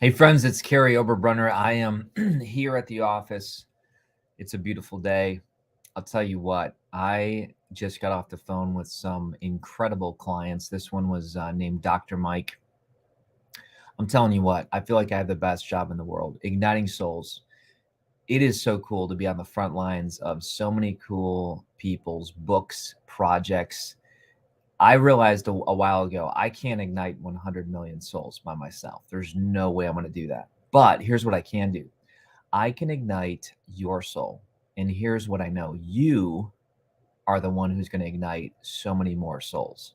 Hey friends, it's Carrie Oberbrunner. I am here at the office. It's a beautiful day. I'll tell you what, I just got off the phone with some incredible clients. This one was named Dr. Mike. I'm telling you what, I feel like I have the best job in the world, igniting souls. It is so cool to be on the front lines of so many cool people's books, projects. I realized a while ago I can't ignite 100 million souls by myself. There's no way I'm going to do that. But here's what I can do. I can ignite your soul. And here's what I know. You are the one who's going to ignite so many more souls.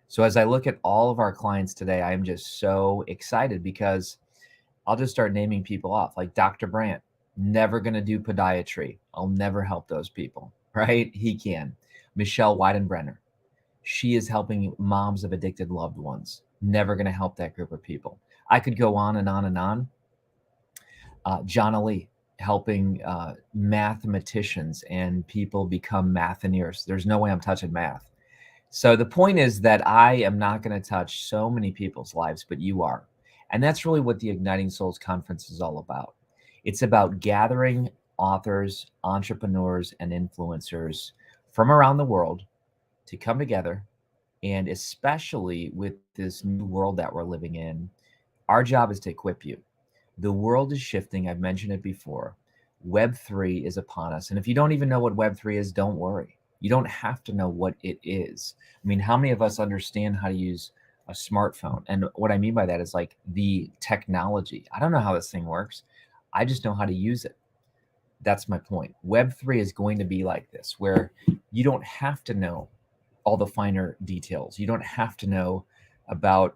So as I look at all of our clients today, I'm just so excited because I'll just start naming people off like Dr. Brandt, never going to do podiatry. I'll never help those people, right? He can. Michelle Weidenbrenner, she is helping moms of addicted loved ones. Never going to help that group of people. I could go on and on and on. John Ali, helping mathematicians and people become matheniers. There's no way I'm touching math. So the point is that I am not going to touch so many people's lives, but you are. And that's really what the Igniting Souls Conference is all about. It's about gathering authors, entrepreneurs, and influencers from around the world to come together. And especially with this new world that we're living in, our job is to equip you. The world is shifting. I've mentioned it before. Web3 is upon us. And if you don't even know what Web3 is, don't worry. You don't have to know what it is. I mean, how many of us understand how to use a smartphone? And what I mean by that is like the technology. I don't know how this thing works. I just know how to use it. That's my point. Web3 is going to be like this, where you don't have to know all the finer details. You don't have to know about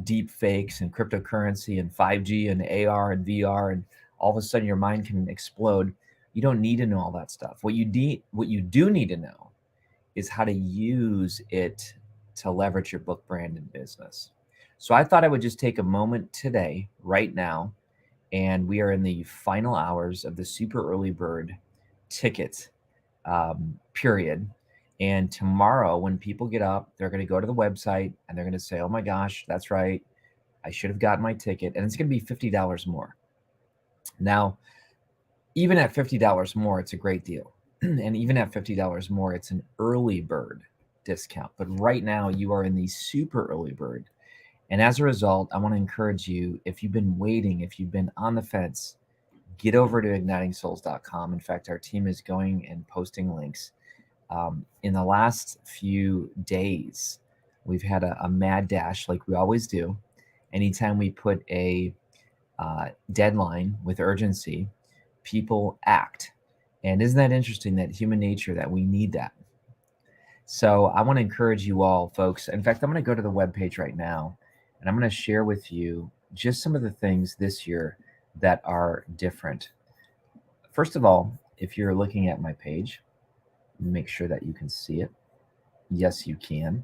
deep fakes and cryptocurrency and 5G and AR and VR, and all of a sudden your mind can explode. You don't need to know all that stuff. What you do need to know is how to use it to leverage your book brand and business. So I thought I would just take a moment today, right now, and we are in the final hours of the super early bird ticket period. And tomorrow, when people get up, they're going to go to the website and they're going to say, oh my gosh, that's right. I should have gotten my ticket. And it's going to be $50 more. Now, even at $50 more, it's a great deal. And even at $50 more, it's an early bird discount. But right now, you are in the super early bird. And as a result, I want to encourage you, if you've been waiting, if you've been on the fence, get over to igniting-souls.com. In fact, our team is going and posting links. In the last few days, we've had a mad dash like we always do. Anytime we put a deadline with urgency, people act. And isn't that interesting, that human nature, that we need that? So I want to encourage you all, folks. In fact, I'm going to go to the webpage right now, and I'm going to share with you just some of the things this year that are different. First of all, if you're looking at my page, make sure that you can see it. Yes, you can.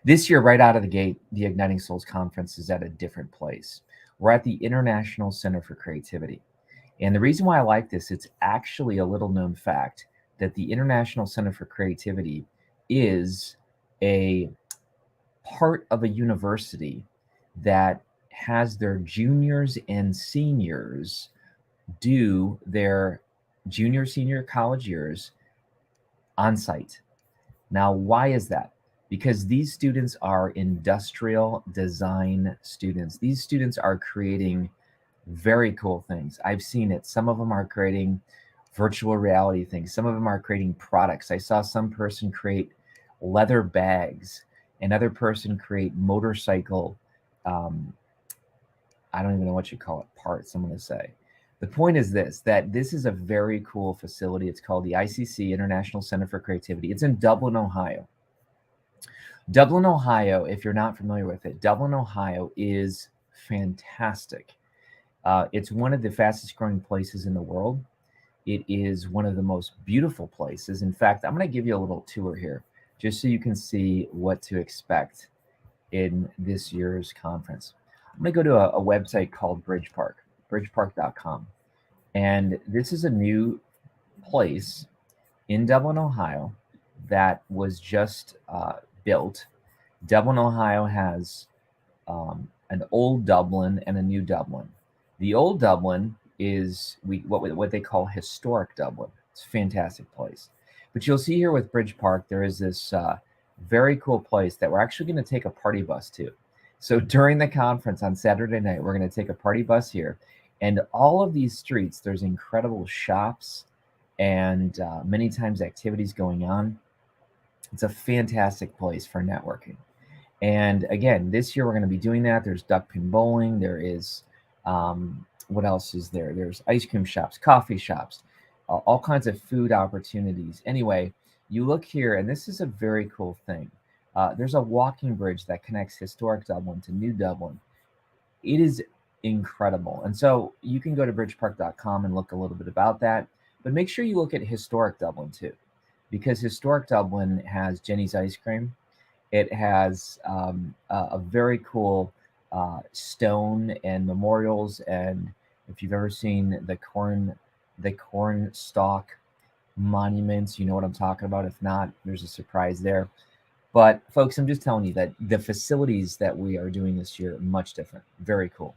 This year, right out of the gate, the Igniting Souls Conference is at a different place. We're at the International Center for Creativity. And the reason why I like this, it's actually a little known fact that the International Center for Creativity is a part of a university that has their juniors and seniors do their senior college years on site. Now, why is that? Because these students are industrial design students. These students are creating very cool things. I've seen it. Some of them are creating virtual reality things. Some of them are creating products. I saw some person create leather bags, another person create motorcycle, I don't even know what you call it, parts, I'm going to say. The point is this, that this is a very cool facility. It's called the ICC, International Center for Creativity. It's in Dublin, Ohio. Dublin, Ohio, if you're not familiar with it, Dublin, Ohio is fantastic. It's one of the fastest growing places in the world. It is one of the most beautiful places. In fact, I'm going to give you a little tour here just so you can see what to expect in this year's conference. I'm going to go to a website called bridgepark.com. And this is a new place in Dublin, Ohio that was just built. Dublin, Ohio has an old Dublin and a new Dublin. The old Dublin is what they call historic Dublin. It's a fantastic place. But you'll see here with Bridge Park, there is this very cool place that we're actually going to take a party bus to. So during the conference on Saturday night, we're going to take a party bus here. And all of these streets, there's incredible shops and many times activities going on. It's a fantastic place for networking. And again, this year we're going to be doing that. There's duck pin bowling. There is, what else is there? There's ice cream shops, coffee shops, all kinds of food opportunities. Anyway, you look here, and this is a very cool thing. There's a walking bridge that connects historic Dublin to New Dublin. It is incredible. And so you can go to bridgepark.com and look a little bit about that. But make sure you look at historic Dublin too, because historic Dublin has Jenny's ice cream. It has a very cool stone and memorials. And if you've ever seen the corn stalk monuments, you know what I'm talking about. If not, there's a surprise there. But folks, I'm just telling you that the facilities that we are doing this year are much different. Very cool.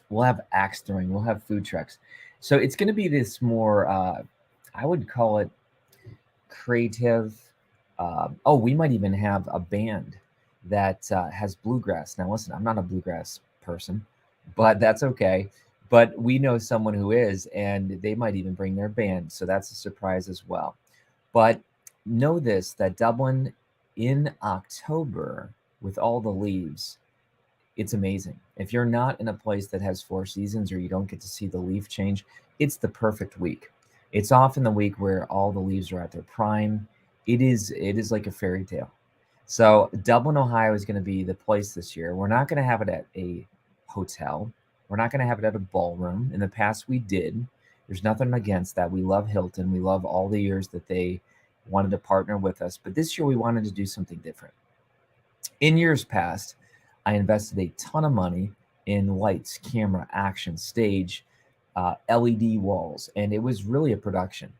We'll have axe throwing. We'll have food trucks. So it's going to be this more, I would call it creative. We might even have a band that has bluegrass. Now, listen, I'm not a bluegrass person, but that's okay. But we know someone who is, and they might even bring their band. So that's a surprise as well. But know this, that Dublin in October, with all the leaves, it's amazing. If you're not in a place that has 4 seasons or you don't get to see the leaf change, it's the perfect week. It's often the week where all the leaves are at their prime. It is like a fairy tale. So Dublin, Ohio is going to be the place this year. We're not going to have it at a hotel. We're not going to have it at a ballroom. In the past, we did. There's nothing against that. We love Hilton. We love all the years that they wanted to partner with us. But this year, we wanted to do something different. In years past, I invested a ton of money in lights, camera, action, stage, LED walls, and it was really a production.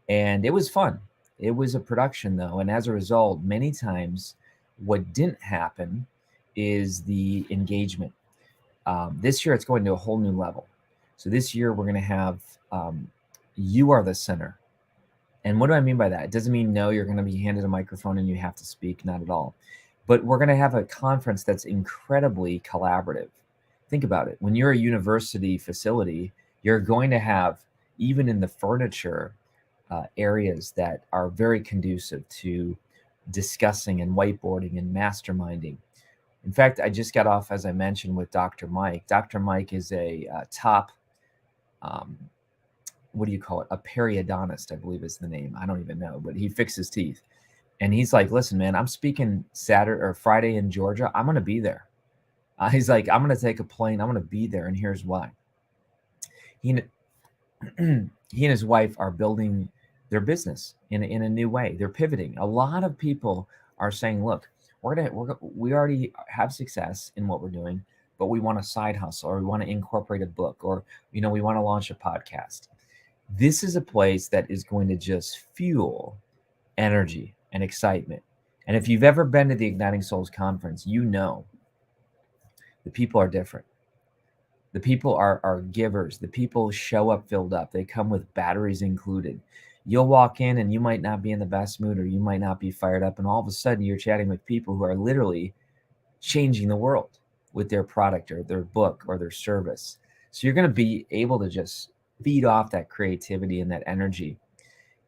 And it was fun. It was a production, though. And as a result, many times what didn't happen is the engagement. This year, it's going to a whole new level. So this year, we're going to have you are the center. And what do I mean by that? It doesn't mean, no, you're going to be handed a microphone and you have to speak. Not at all. But we're going to have a conference that's incredibly collaborative. Think about it. When you're a university facility, you're going to have, even in the furniture, areas that are very conducive to discussing and whiteboarding and masterminding. In fact, I just got off, as I mentioned, with Dr. Mike. Dr. Mike is a top, what do you call it? A periodontist, I believe is the name. I don't even know, but he fixes teeth. And he's like, listen, man, I'm speaking Saturday or Friday in Georgia. I'm going to be there. He's like, I'm going to take a plane. I'm going to be there. And here's why. He and his wife are building their business in a new way. They're pivoting. A lot of people are saying, look, we already have success in what we're doing, but we want a side hustle, or we want to incorporate a book, or, we want to launch a podcast. This is a place that is going to just fuel energy and excitement. And if you've ever been to the Igniting Souls conference, you know the people are different. The people are givers. The people show up filled up. They come with batteries included. You'll walk in and you might not be in the best mood, or you might not be fired up. And all of a sudden you're chatting with people who are literally changing the world with their product or their book or their service. So you're going to be able to just feed off that creativity and that energy.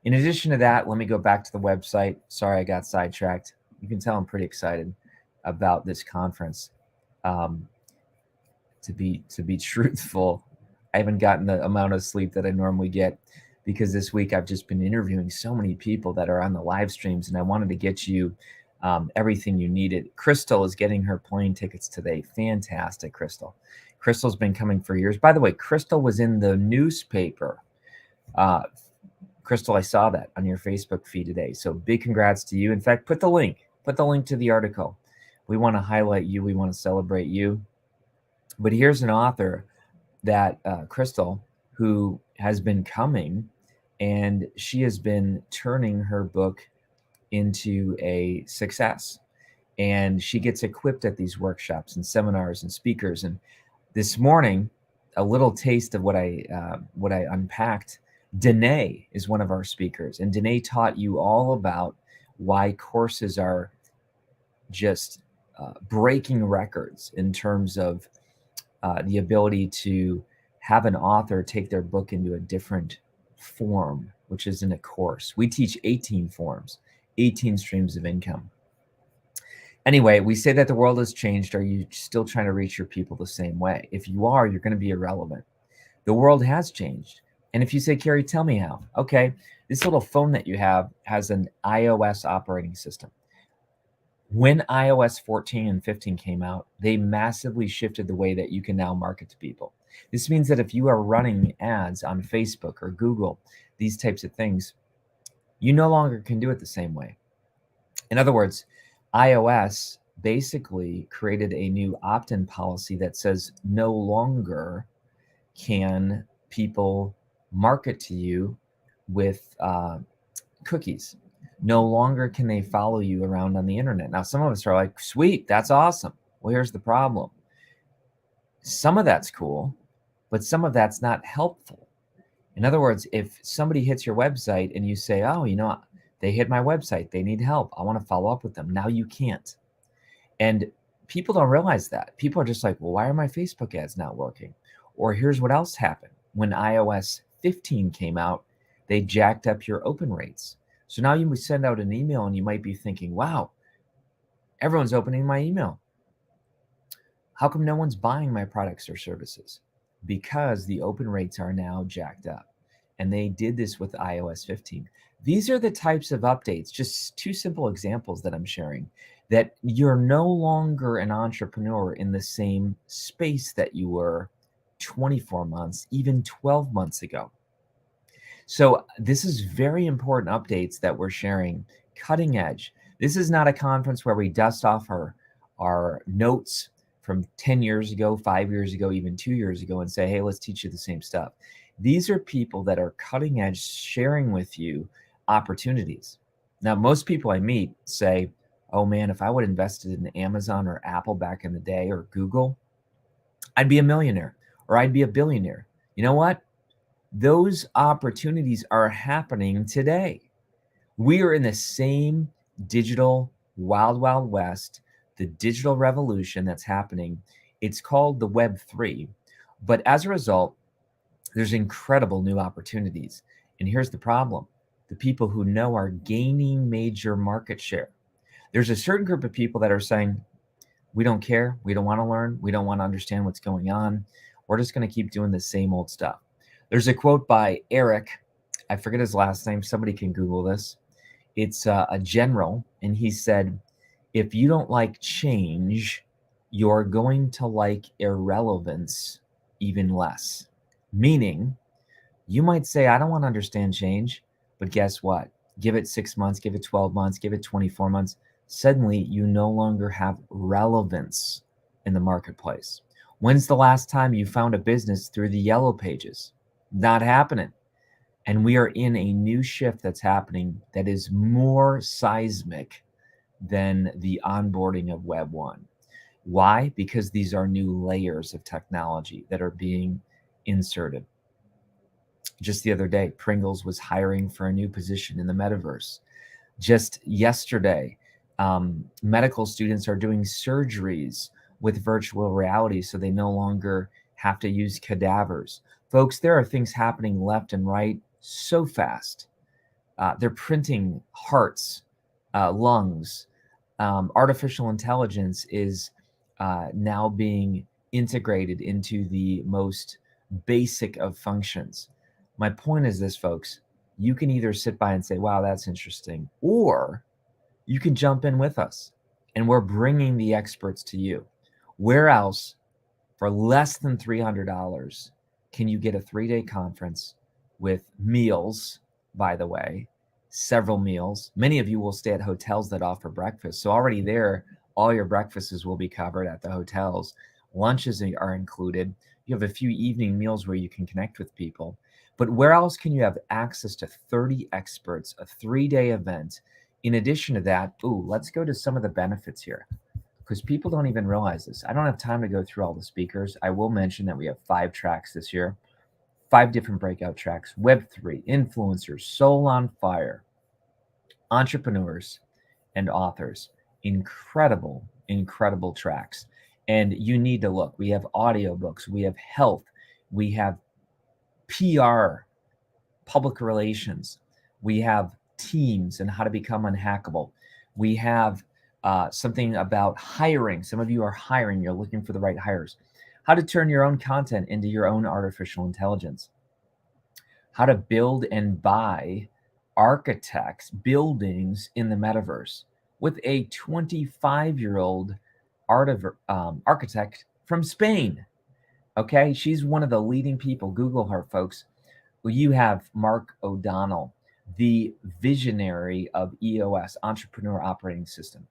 In addition to that, let me go back to the website. Sorry, I got sidetracked. You can tell I'm pretty excited about this conference. To be truthful, I haven't gotten the amount of sleep that I normally get, because this week I've just been interviewing so many people that are on the live streams, and I wanted to get you everything you needed. Crystal is getting her plane tickets today. Fantastic, Crystal. Crystal's been coming for years. By the way, Crystal was in the newspaper. Crystal, I saw that on your Facebook feed today. So big congrats to you. In fact, put the link to the article. We want to highlight you. We want to celebrate you. But here's an author that Crystal, who has been coming, and she has been turning her book into a success. and she gets equipped at these workshops and seminars and speakers. And this morning, a little taste of what I unpacked. Danae is one of our speakers, and Danae taught you all about why courses are just breaking records in terms of the ability to have an author take their book into a different form, which is in a course. We teach 18 forms, 18 streams of income. Anyway, we say that the world has changed. Are you still trying to reach your people the same way? If you are, you're going to be irrelevant. The world has changed. And if you say, Carrie, tell me how. Okay, this little phone that you have has an iOS operating system. When iOS 14 and 15 came out, they massively shifted the way that you can now market to people. This means that if you are running ads on Facebook or Google, these types of things, you no longer can do it the same way. In other words, iOS basically created a new opt-in policy that says no longer can people market to you with cookies. No longer can they follow you around on the internet. Now, some of us are like, sweet, that's awesome. Well, here's the problem. Some of that's cool, but some of that's not helpful. In other words, if somebody hits your website and you say, oh, you know, they hit my website, they need help, I want to follow up with them. Now you can't. And people don't realize that. People are just like, well, why are my Facebook ads not working? Or here's what else happened. When iOS 15 came out, they jacked up your open rates. So now you send out an email and you might be thinking, wow, everyone's opening my email. How come no one's buying my products or services? Because the open rates are now jacked up. And they did this with iOS 15. These are the types of updates, just two simple examples that I'm sharing, that you're no longer an entrepreneur in the same space that you were 24 months, even 12 months ago. So this is very important updates that we're sharing, cutting edge. This is not a conference where we dust off our notes from 10 years ago, 5 years ago, even 2 years ago and say, hey, let's teach you the same stuff. These are people that are cutting edge, sharing with you opportunities. Now, most people I meet say, oh man, if I would have invested in Amazon or Apple back in the day or Google, I'd be a millionaire or I'd be a billionaire. You know what? Those opportunities are happening today. We are in the same digital wild, wild west, the digital revolution that's happening. It's called the Web 3. But as a result, there's incredible new opportunities. And here's the problem. The people who know are gaining major market share. There's a certain group of people that are saying, we don't care. We don't want to learn. We don't want to understand what's going on. We're just going to keep doing the same old stuff. There's a quote by Eric. I forget his last name. Somebody can Google this. It's a general. And he said, if you don't like change, you're going to like irrelevance even less. Meaning, you might say, I don't want to understand change. But guess what? Give it 6 months, give it 12 months, give it 24 months. Suddenly, you no longer have relevance in the marketplace. When's the last time you found a business through the yellow pages? Not happening. And we are in a new shift that's happening that is more seismic than the onboarding of Web 1. Why? Because these are new layers of technology that are being inserted. Just the other day, Pringles was hiring for a new position in the metaverse. Just yesterday, medical students are doing surgeries with virtual reality so they no longer have to use cadavers. Folks, there are things happening left and right so fast. They're printing hearts, lungs. Artificial intelligence is now being integrated into the most basic of functions. My point is this, folks. You can either sit by and say, wow, that's interesting, or you can jump in with us, and we're bringing the experts to you. Where else, for less than $300, can you get a 3-day conference with meals, by the way, several meals? Many of you will stay at hotels that offer breakfast. So already there, all your breakfasts will be covered at the hotels. Lunches are included. You have a few evening meals where you can connect with people. But where else can you have access to 30 experts, a 3-day event, In addition to that, let's go to some of the benefits here, because people don't even realize this. I don't have time to go through all the speakers. I will mention that we have 5 tracks this year, 5 different breakout tracks: Web3, influencers, soul on fire, entrepreneurs, and authors. Incredible, incredible tracks. And you need to look. We have audiobooks, we have health, we have PR, public relations, we have teams and how to become unhackable. We have something about hiring. Some of you are hiring, you're looking for the right hires. How to turn your own content into your own artificial intelligence. How to build and buy architects, buildings in the metaverse with a 25-year-old architect from Spain. Okay, she's one of the leading people. Google her, folks. Well, you have Mark O'Donnell, the visionary of EOS, Entrepreneur Operating System.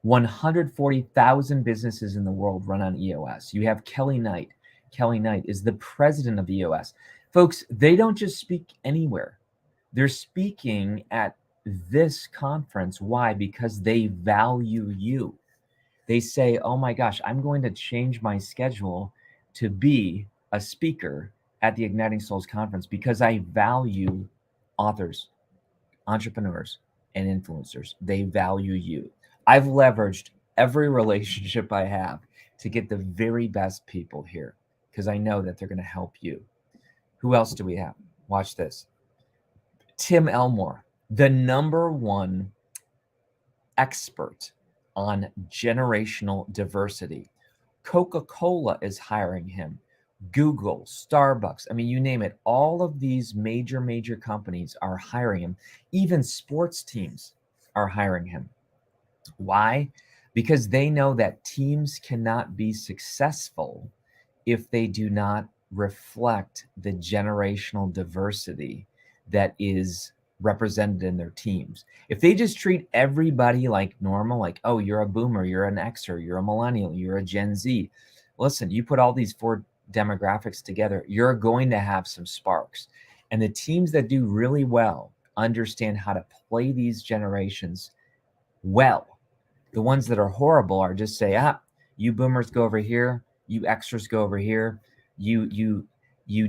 140,000 businesses in the world run on EOS. You have Kelly Knight. Kelly Knight is the president of EOS. Folks, they don't just speak anywhere. They're speaking at this conference. Why? Because they value you. They say, oh my gosh, I'm going to change my schedule to be a speaker at the Igniting Souls conference because I value authors, entrepreneurs, and influencers. They value you. I've leveraged every relationship I have to get the very best people here because I know that they're going to help you. Who else do we have? Watch this. Tim Elmore, the #1 expert on generational diversity. Coca-Cola is hiring him. Google, Starbucks, I mean, you name it. All of these major companies are hiring him. Even sports teams are hiring him. Why? Because they know that teams cannot be successful if they do not reflect the generational diversity that is represented in their teams. If they just treat everybody like normal, like, oh, you're a boomer, you're an Xer, you're a millennial, you're a Gen Z. Listen, you put all these 4 demographics together, you're going to have some sparks. And the teams that do really well understand how to play these generations well. The ones that are horrible are just say, you boomers go over here, you Xers go over here, you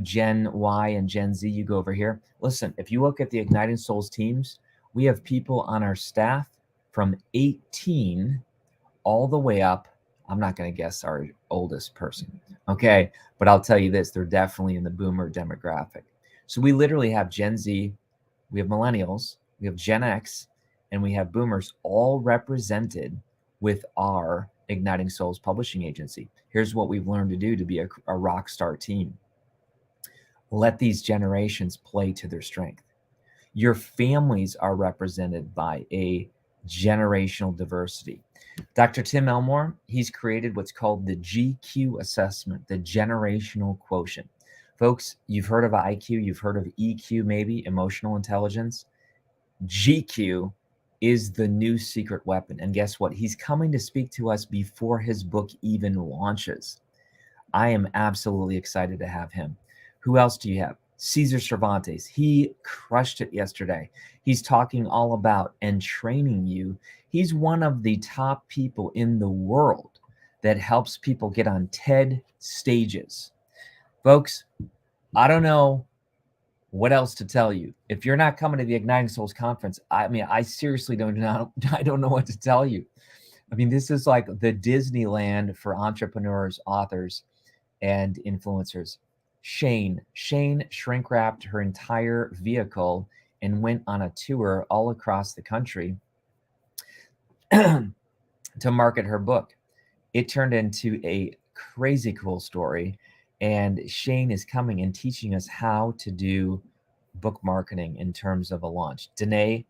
Gen Y and Gen Z, you go over here. Listen, if you look at the Igniting Souls teams, we have people on our staff from 18 all the way up. I'm not going to guess our oldest person, okay? But I'll tell you this, they're definitely in the boomer demographic. So we literally have Gen Z, we have millennials, we have Gen X, and we have boomers all represented with our Igniting Souls publishing agency. Here's what we've learned to do to be a rock star team. Let these generations play to their strength. Your families are represented by a generational diversity. Dr. Tim Elmore, he's created what's called the GQ assessment, the generational quotient. Folks, you've heard of IQ, you've heard of EQ, maybe emotional intelligence. GQ is the new secret weapon. And guess what? He's coming to speak to us before his book even launches. I am absolutely excited to have him. Who else do you have? Cesar Cervantes. He crushed it yesterday. He's talking all about and training you. He's one of the top people in the world that helps people get on TED stages. Folks, I don't know what else to tell you. If you're not coming to the Igniting Souls conference, I seriously don't know what to tell you. I mean, this is like the Disneyland for entrepreneurs, authors, and influencers. Shane shrink wrapped her entire vehicle and went on a tour all across the country to market her book. It turned into a crazy cool story. And Shane is coming and teaching us how to do book marketing in terms of a launch. Danae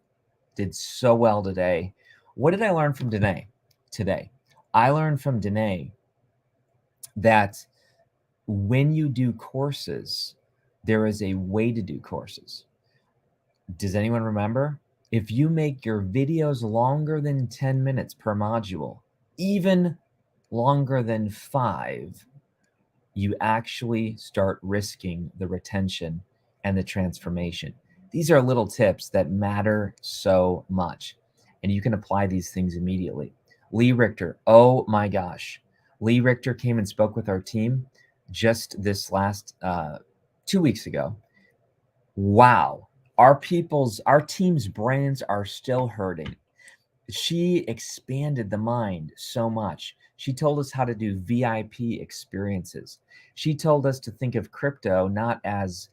did so well today. What did I learn from Danae today? I learned from Danae that when you do courses, there is a way to do courses. Does anyone remember? If you make your videos longer than 10 minutes per module, even longer than 5, you actually start risking the retention and the transformation. These are little tips that matter so much, and you can apply these things immediately. Lee Richter, oh my gosh. Lee Richter came and spoke with our team just this last 2 weeks ago. Wow. Our team's brains are still hurting. She expanded the mind so much. She told us how to do VIP experiences. She told us to think of crypto not as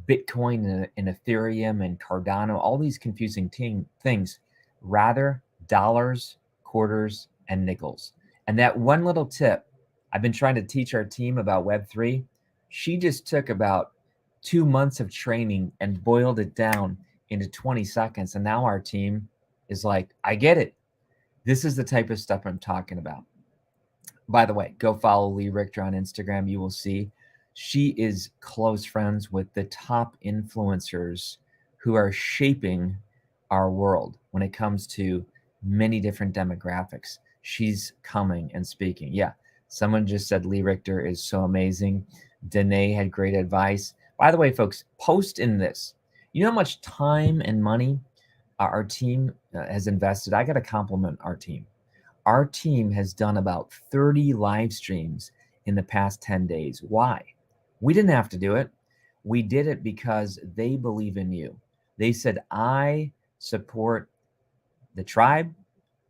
Bitcoin and Ethereum and Cardano, all these confusing things, rather dollars, quarters, and nickels. And that one little tip I've been trying to teach our team about Web3, she just took about 2 months of training and boiled it down into 20 seconds. And now our team is like, I get it. This is the type of stuff I'm talking about. By the way, go follow Lee Richter on Instagram. You will see she is close friends with the top influencers who are shaping our world when it comes to many different demographics. She's coming and speaking. Yeah, someone just said Lee Richter is so amazing. Danae had great advice. By the way, folks, post in this. You know how much time and money our team has invested? I got to compliment our team. Our team has done about 30 live streams in the past 10 days. Why? We didn't have to do it. We did it because they believe in you. They said, I support the tribe,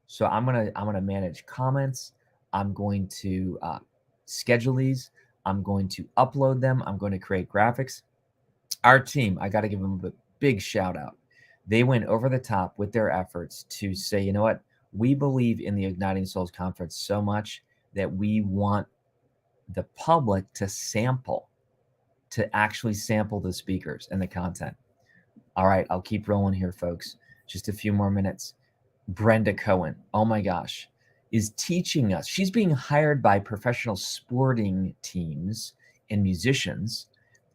so I'm gonna manage comments. I'm going to schedule these. I'm going to upload them. I'm going to create graphics. Our team, I got to give them a big shout out. They went over the top with their efforts to say, you know what? We believe in the Igniting Souls Conference so much that we want the public to actually sample the speakers and the content. All right, I'll keep rolling here, folks. Just a few more minutes. Brenda Cohen, oh my gosh, is teaching us. She's being hired by professional sporting teams and musicians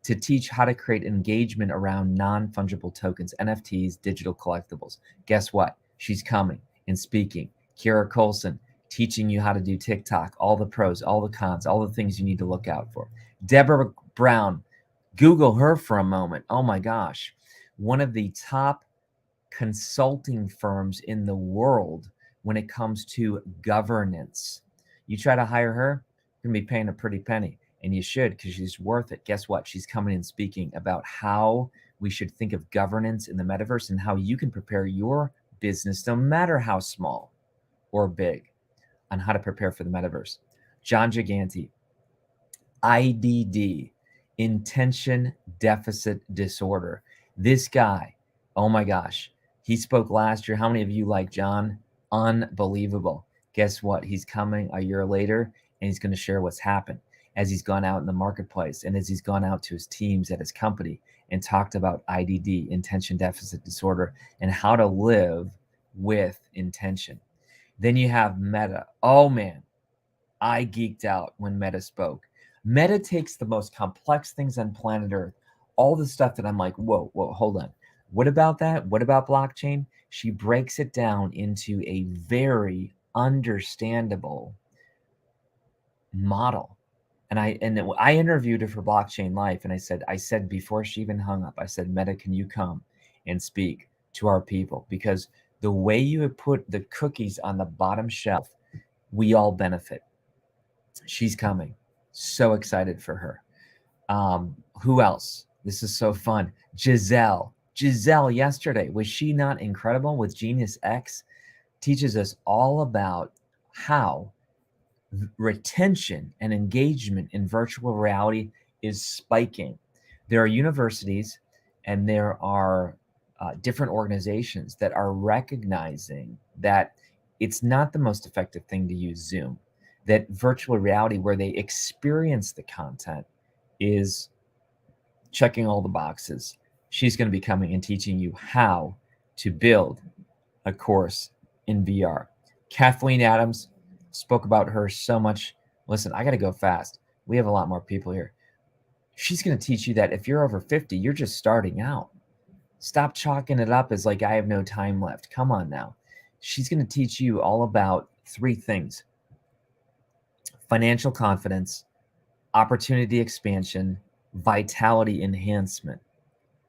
to teach how to create engagement around non-fungible tokens, NFTs, digital collectibles. Guess what? She's coming and speaking. Kira Colson, teaching you how to do TikTok, all the pros, all the cons, all the things you need to look out for. Deborah Brown, Google her for a moment. Oh my gosh. One of the top consulting firms in the world when it comes to governance. You try to hire her, you're going to be paying a pretty penny, and you should, because she's worth it. Guess what? She's coming and speaking about how we should think of governance in the metaverse and how you can prepare your business, no matter how small or big, on how to prepare for the metaverse. John Giganti, IDD, Intention Deficit Disorder. This guy, oh my gosh, he spoke last year. How many of you like John? Unbelievable. Guess what? He's coming a year later, and he's going to share what's happened as he's gone out in the marketplace and as he's gone out to his teams at his company and talked about IDD, Intention Deficit Disorder, and how to live with intention. Then you have Meta. Oh man, I geeked out when Meta spoke. Meta takes the most complex things on planet Earth, all the stuff that I'm like, whoa, hold on. What about that? What about blockchain? She breaks it down into a very understandable model. And I interviewed her for Blockchain Life, and I said before she even hung up, I said, Meta, can you come and speak to our people? Because the way you have put the cookies on the bottom shelf, we all benefit. She's coming. So excited for her. Who else? This is so fun. Giselle yesterday, was she not incredible with Genius X? Teaches us all about how retention and engagement in virtual reality is spiking. There are universities and there are different organizations that are recognizing that it's not the most effective thing to use Zoom, that virtual reality, where they experience the content, is checking all the boxes. She's going to be coming and teaching you how to build a course in VR. Kathleen Adams, spoke about her so much. Listen, I got to go fast. We have a lot more people here. She's going to teach you that if you're over 50, you're just starting out. Stop chalking it up as like, I have no time left. Come on now. She's going to teach you all about 3 things: financial confidence, opportunity expansion, vitality enhancement.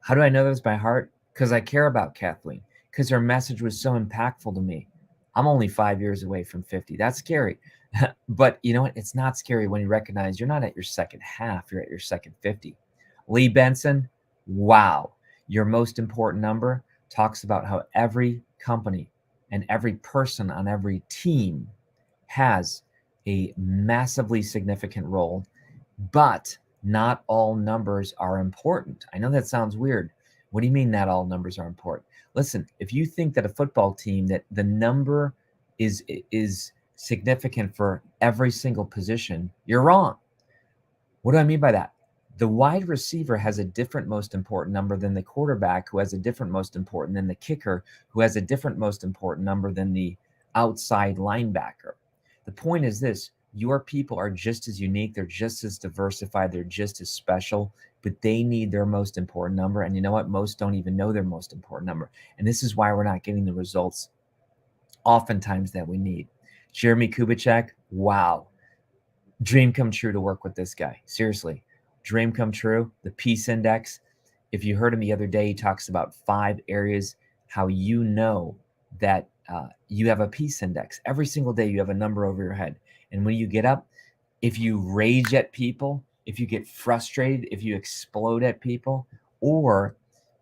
How do I know this by heart? Because I care about Kathleen, because her message was so impactful to me. I'm only 5 years away from 50. That's scary. But you know what? It's not scary when you recognize you're not at your second half, you're at your second 50. Lee Benson, wow. Your most important number talks about how every company and every person on every team has a massively significant role, but not all numbers are important. I know that sounds weird. What do you mean not all numbers are important? Listen, if you think that a football team that the number is significant for every single position, you're wrong. What do I mean by that? The wide receiver has a different most important number than the quarterback, who has a different most important than the kicker, who has a different most important number than the outside linebacker. The point is this: your people are just as unique, they're just as diversified, they're just as special, but they need their most important number. And you know what? Most don't even know their most important number. And this is why we're not getting the results oftentimes that we need. Jeremy Kubicek, wow. Dream come true to work with this guy. Seriously, dream come true. The Peace Index. If you heard him the other day, he talks about 5 areas how you know that you have a peace index. Every single day you have a number over your head. And when you get up, if you rage at people, if you get frustrated, if you explode at people, or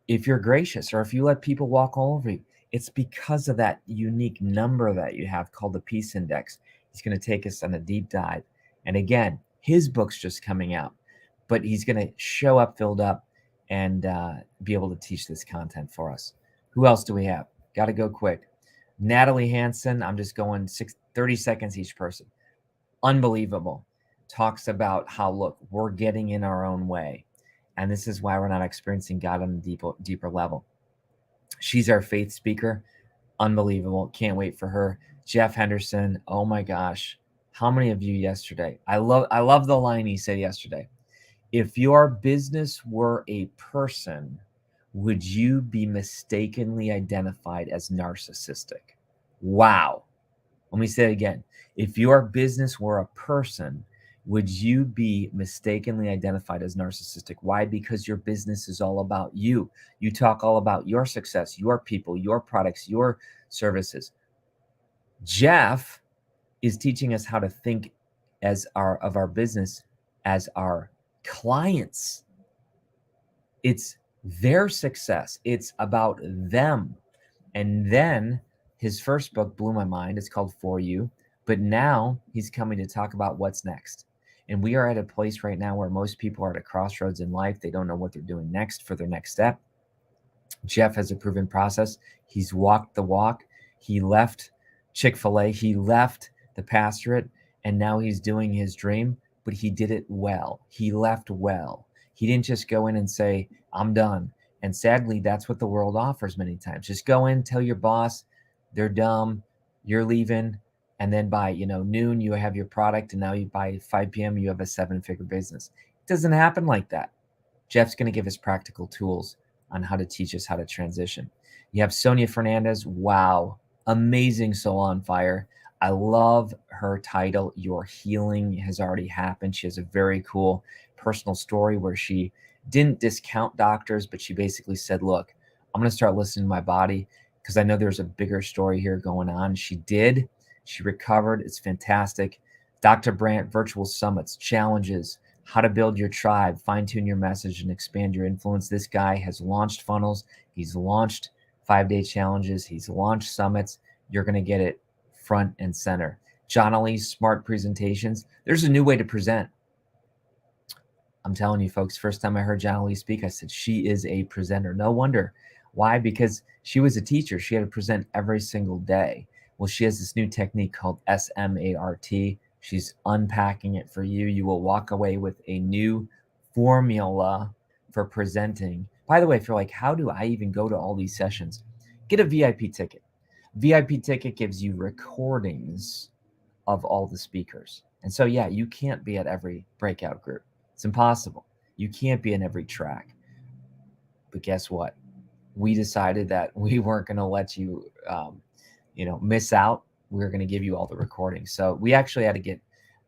if you're gracious, or if you let people walk all over you, it's because of that unique number that you have called the Peace Index. He's going to take us on a deep dive. And again, his book's just coming out, but he's going to show up filled up and be able to teach this content for us. Who else do we have? Got to go quick. Natalie Hansen, I'm just going 30 seconds each person. Unbelievable. Talks about how, look, we're getting in our own way. And this is why we're not experiencing God on a deeper level. She's our faith speaker. Unbelievable. Can't wait for her. Jeff Henderson. Oh my gosh. How many of you yesterday? I love the line he said yesterday. If your business were a person, would you be mistakenly identified as narcissistic? Wow. Let me say it again. If your business were a person, would you be mistakenly identified as narcissistic? Why? Because your business is all about you. You talk all about your success, your people, your products, your services. Jeff is teaching us how to think of our business as our clients. It's their success. It's about them. And then his first book blew my mind. It's called For You. But now he's coming to talk about what's next. And we are at a place right now where most people are at a crossroads in life. They don't know what they're doing next for their next step. Jeff has a proven process. He's walked the walk. He left Chick-fil-A. He left the pastorate, and now he's doing his dream, but he did it well. He left well. He didn't just go in and say, I'm done. And sadly, that's what the world offers many times. Just go in, tell your boss they're dumb, you're leaving, and then by noon you have your product, and now by 5 p.m. you have a 7-figure business. It doesn't happen like that. Jeff's going to give us practical tools on how to teach us how to transition. You have Sonia Fernandez. Wow. Amazing soul on fire. I love her title. Your healing has already happened. She has a very cool personal story where she didn't discount doctors, but she basically said, look, I'm going to start listening to my body because I know there's a bigger story here going on. She did. She recovered. It's fantastic. Dr. Brandt, virtual summits, challenges, how to build your tribe, fine-tune your message, and expand your influence. This guy has launched funnels. He's launched 5-day challenges. He's launched summits. You're going to get it front and center. John Lee's smart presentations. There's a new way to present. I'm telling you, folks, first time I heard John Lee speak, I said, she is a presenter. No wonder. Why? Because she was a teacher. She had to present every single day. Well, she has this new technique called SMART. She's unpacking it for you. You will walk away with a new formula for presenting. By the way, if you're like, how do I even go to all these sessions? Get a VIP ticket. VIP ticket gives you recordings of all the speakers. And so, yeah, you can't be at every breakout group. It's impossible. You can't be in every track. But guess what? We decided that we weren't going to let you, miss out. We were going to give you all the recordings. So we actually had to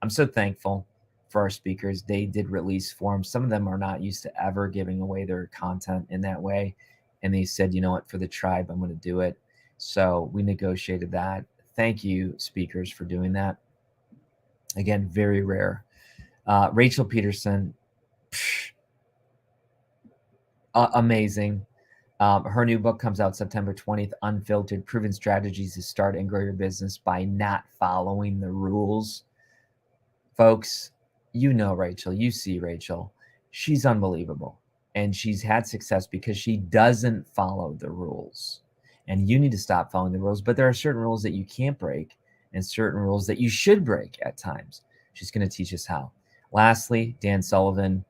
I'm so thankful for our speakers. They did release forms. Some of them are not used to ever giving away their content in that way. And they said, you know what, for the tribe, I'm going to do it. So we negotiated that. Thank you, speakers, for doing that. Again, very rare. Rachel Peterson, amazing. Her new book comes out September 20th, Unfiltered, Proven Strategies to Start and Grow Your Business by Not Following the Rules. Folks, you know Rachel, you see Rachel. She's unbelievable. And she's had success because she doesn't follow the rules. And you need to stop following the rules. But there are certain rules that you can't break and certain rules that you should break at times. She's going to teach us how. Lastly, Dan Sullivan.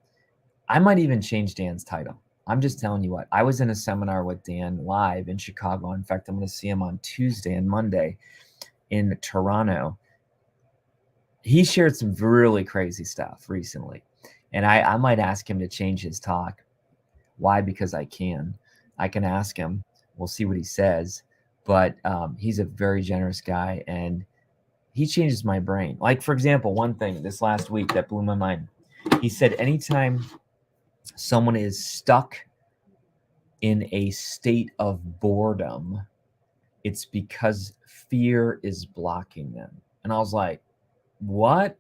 I might even change Dan's title. I'm just telling you what. I was in a seminar with Dan live in Chicago. In fact, I'm going to see him on Tuesday and Monday in Toronto. He shared some really crazy stuff recently. And I might ask him to change his talk. Why? Because I can ask him. We'll see what he says. But he's a very generous guy, and he changes my brain. Like, for example, one thing this last week that blew my mind. He said anytime someone is stuck in a state of boredom, it's because fear is blocking them. And I was like, what?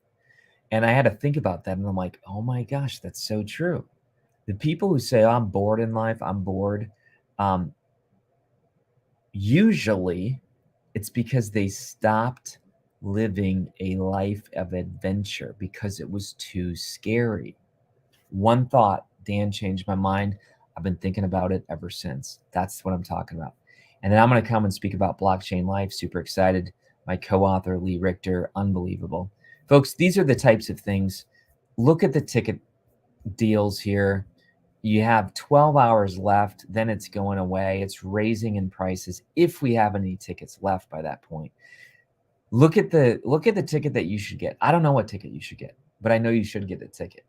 And I had to think about that. And I'm like, oh my gosh, that's so true. The people who say, oh, I'm bored in life, I'm bored, usually it's because they stopped living a life of adventure because it was too scary. One thought, Dan changed my mind. I've been thinking about it ever since. That's what I'm talking about. And then I'm going to come and speak about Blockchain Life. Super excited. My co-author, Lee Richter, unbelievable. Folks, these are the types of things. Look at the ticket deals here. You have 12 hours left, then it's going away. It's raising in prices if we have any tickets left by that point. Look at the ticket that you should get. I don't know what ticket you should get, but I know you should get a ticket.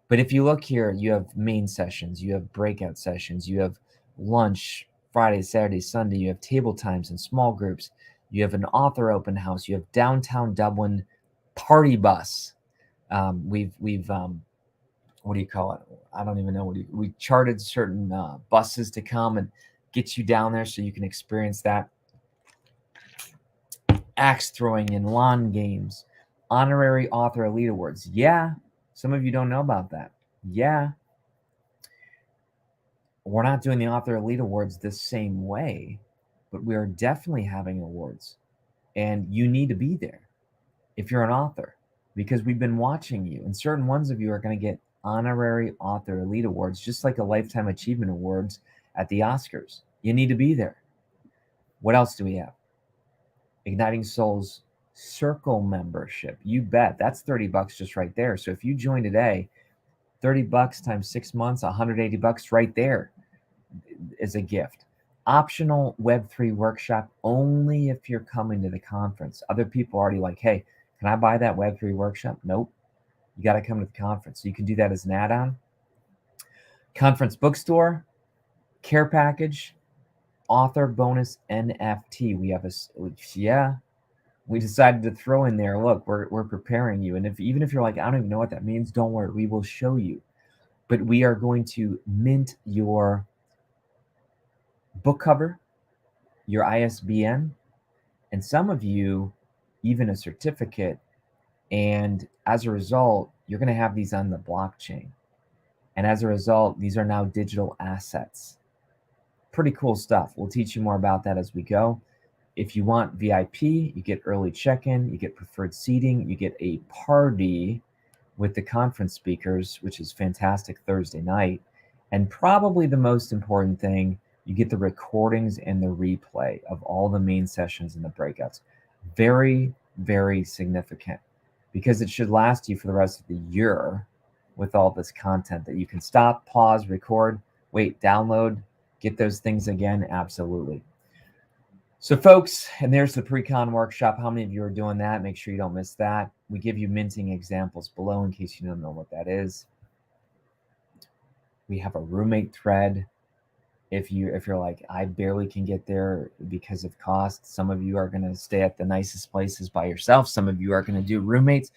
But if you look here, you have main sessions, you have breakout sessions, you have lunch Friday, Saturday, Sunday, you have table times and small groups, you have an author open house, you have downtown Dublin party bus. We've what do you call it? I don't even know we charted certain buses to come and get you down there so you can experience that. Axe throwing and lawn games, honorary author elite awards. Yeah, some of you don't know about that. Yeah, we're not doing the author elite awards the same way, but we are definitely having awards, and you need to be there if you're an author because we've been watching you, and certain ones of you are going to get honorary author elite awards, just like a lifetime achievement awards at the Oscars. You need to be there. What else do we have? Igniting Souls Circle membership. You bet. That's $30 just right there. So if you join today, $30 times 6 months, $180 right there is a gift. Optional Web3 workshop only if you're coming to the conference. Other people are already like, hey, can I buy that Web3 workshop? Nope. You got to come to the conference. So you can do that as an add-on. Conference bookstore, care package, author bonus NFT. We have we decided to throw in there. Look, we're preparing you. And even if you're like, I don't even know what that means, don't worry, we will show you. But we are going to mint your book cover, your ISBN, and some of you even a certificate. And as a result, you're going to have these on the blockchain. And as a result, these are now digital assets. Pretty cool stuff. We'll teach you more about that as we go. If you want VIP, you get early check-in, you get preferred seating, you get a party with the conference speakers, which is fantastic Thursday night. And probably the most important thing, you get the recordings and the replay of all the main sessions and the breakouts. Very, very significant because it should last you for the rest of the year with all this content that you can stop, pause, record, wait, download, get those things again. Absolutely. So folks, and there's the pre-con workshop. How many of you are doing that? Make sure you don't miss that. We give you minting examples below in case you don't know what that is. We have a roommate thread. If you're like, I barely can get there because of cost. Some of you are going to stay at the nicest places by yourself. Some of you are going to do roommates.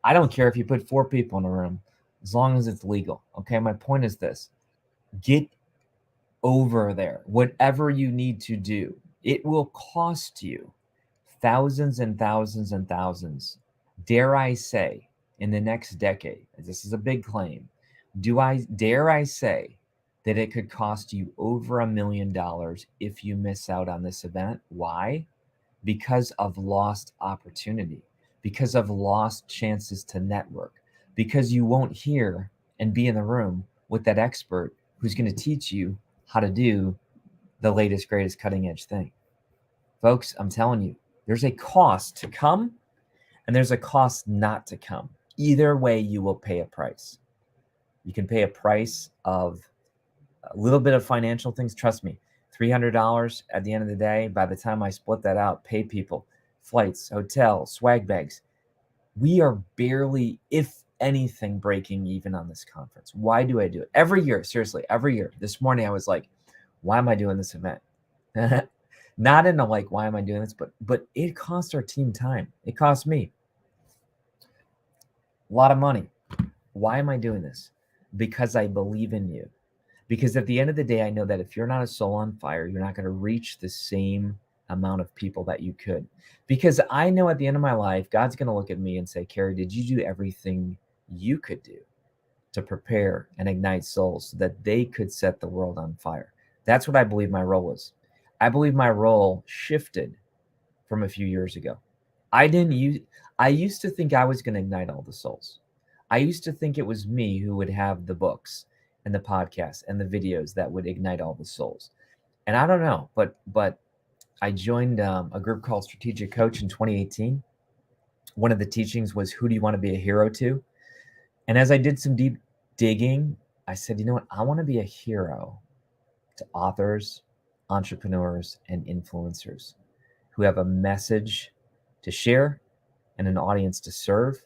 I don't care if you put 4 people in a room, as long as it's legal. Okay, my point is this: get over there. Whatever you need to do, it will cost you thousands and thousands and thousands. Dare I say, in the next decade, this is a big claim, dare I say that it could cost you over $1 million if you miss out on this event? Why? Because of lost opportunity, because of lost chances to network, because you won't hear and be in the room with that expert who's going to teach you how to do the latest, greatest, cutting edge thing. Folks, I'm telling you, there's a cost to come and there's a cost not to come. Either way, you will pay a price. You can pay a price of a little bit of financial things. Trust me, $300 at the end of the day, by the time I split that out, pay people, flights, hotels, swag bags, we are barely, if anything, breaking even on this conference. Why do I do it? Every year, seriously, every year. This morning I was like, why am I doing this event? Not in a like, why am I doing this? But it costs our team time. It costs me a lot of money. Why am I doing this? Because I believe in you. Because at the end of the day, I know that if you're not a soul on fire, you're not going to reach the same amount of people that you could. Because I know at the end of my life, God's going to look at me and say, Carrie, did you do everything you could do to prepare and ignite souls so that they could set the world on fire? That's what I believe my role is. I believe my role shifted from a few years ago. I used to think I was going to ignite all the souls. I used to think it was me who would have the books and the podcasts and the videos that would ignite all the souls. And I don't know, but I joined a group called Strategic Coach in 2018. One of the teachings was, who do you want to be a hero to? And as I did some deep digging, I said, you know what? I want to be a hero to authors, entrepreneurs, and influencers who have a message to share and an audience to serve.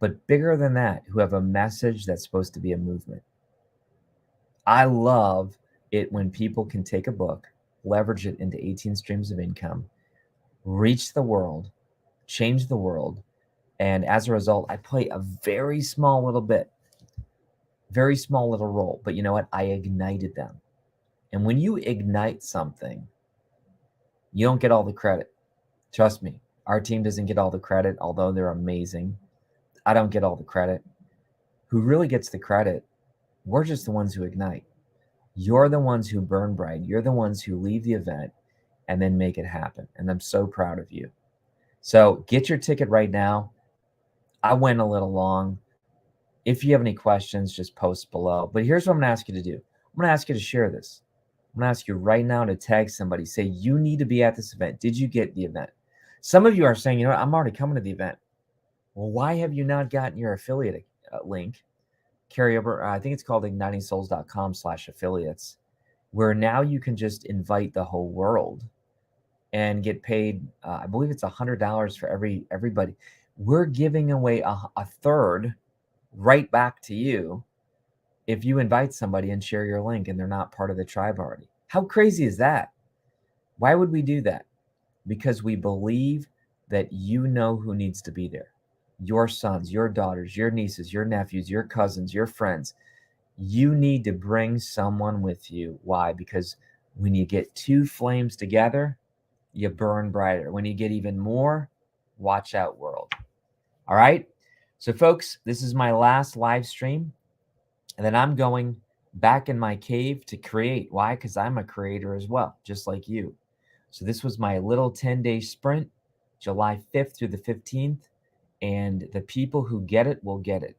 But bigger than that, who have a message that's supposed to be a movement. I love it when people can take a book, leverage it into 18 streams of income, reach the world, change the world. And as a result, I play a very small little bit, very small little role. But you know what? I ignited them. And when you ignite something, you don't get all the credit. Trust me, our team doesn't get all the credit, although they're amazing. I don't get all the credit. Who really gets the credit? We're just the ones who ignite. You're the ones who burn bright. You're the ones who leave the event and then make it happen. And I'm so proud of you. So get your ticket right now. I went a little long. If you have any questions, just post below. But here's what I'm going to ask you to do. I'm going to ask you to share this. I'm going to ask you right now to tag somebody. Say, you need to be at this event. Did you get the event? Some of you are saying, you know what, I'm already coming to the event. Well, why have you not gotten your affiliate link? Carry over, I think it's called igniting-souls.com/affiliates, where now you can just invite the whole world and get paid. I believe it's $100 for everybody. We're giving away a third right back to you if you invite somebody and share your link and they're not part of the tribe already. How crazy is that? Why would we do that? Because we believe that you know who needs to be there. Your sons, your daughters, your nieces, your nephews, your cousins, your friends. You need to bring someone with you. Why? Because when you get two flames together, you burn brighter. When you get even more, watch out, world. All right? So, folks, this is my last live stream. And then I'm going back in my cave to create. Why? Because I'm a creator as well, just like you. So this was my little 10-day sprint, July 5th through the 15th. And the people who get it will get it.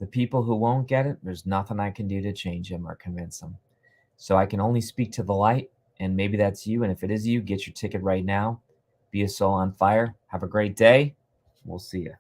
The people who won't get it, there's nothing I can do to change them or convince them. So I can only speak to the light, and maybe that's you. And if it is you, get your ticket right now. Be a soul on fire. Have a great day. We'll see you.